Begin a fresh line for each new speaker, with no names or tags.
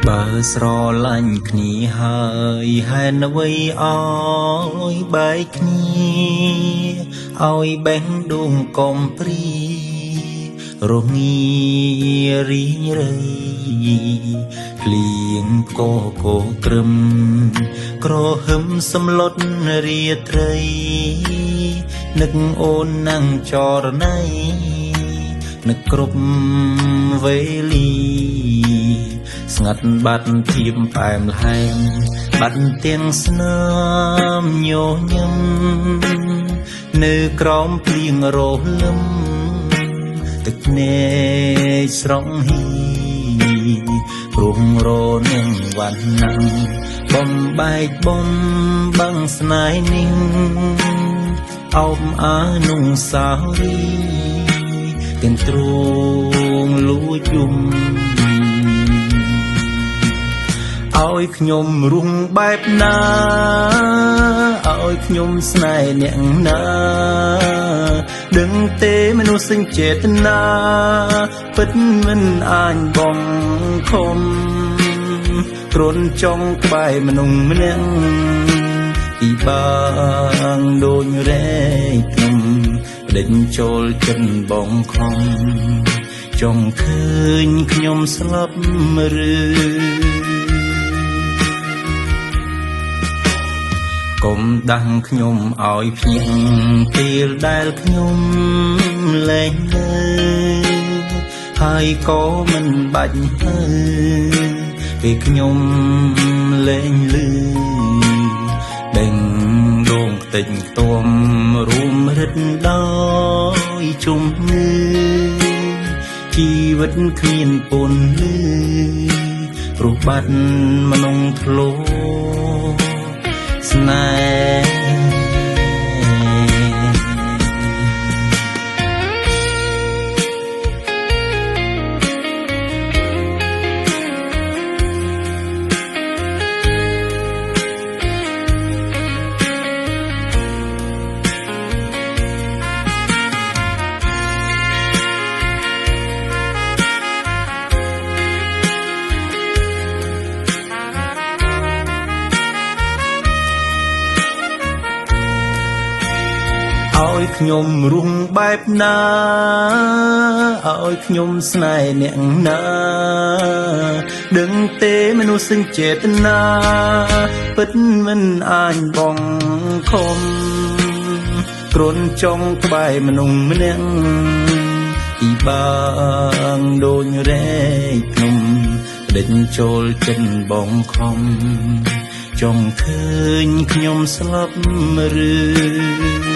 បើស្រឡាញ់គ្នាហើយហេតុអ្វីឲ្យបែកគ្នាឲ្យបេះដូងកំព្រីរងារីរៃភ្លៀងកកក្រឹមក្រហឹមសំឡុតរាត្រីនឹកអូនนั่งចរណៃនឹកគ្រប់វេលាស្ងាត់បាត់ធៀបផ្អែមល្ហែមបាត់ទាំងស្នាមញញឹមនៅក្រោមភ្លៀងរលឹមទឹកភ្នែកស្រង់ហ៊ីព្រោះរនឹងវណ្ណំបំបែកបំបាំងស្នេហ៍នេះអោបអានុស្សាវរីយ៍ទាំងទ្រូងលួចយំឲ្យខ្ញុំរុងបែបណាឲ្យខ្ញុំស្នេហ៍អ្នកណាដឹងទេមនុស្សសេចចេតនាពិតមិនអាចបងខំគ្រុនចង់ក្បែរមនុស្សម្នាក់ពីបាងដូចរែកខ្ញុំដេញចូលចិត្តបងខំចង់ឃើញខ្ញុំស្លាប់ឬកុំដាំងខ្ញុំឲ្យភ្ញាក់ពេលដែលខ្ញុំលែងនៅហើយក៏មិនបាច់ហើពេលខ្ញុំលែងលឺដេញដងខ្ទេចខ្ទាំរួមរិទ្ធដោយជំងឺជីវិតគ្មានពន្លឺព្រោះបាត់មនុស្សធ្លោស្នេហ៍ឲ្យខ្ញុំរុងបែបណាឲ្យខ្ញុំស្នេហ៍អ្នកណាដឹងទេមនុស្សសេចចេតនាពិតមិនអាចបងខំគ្រុនចង់ក្បែរមនុស្សម្នាក់ពីបាងដូចរែកខ្ញុំដេញចូលចិត្តបងខំចង់ឃើញខ្ញុំស្លាប់ឬ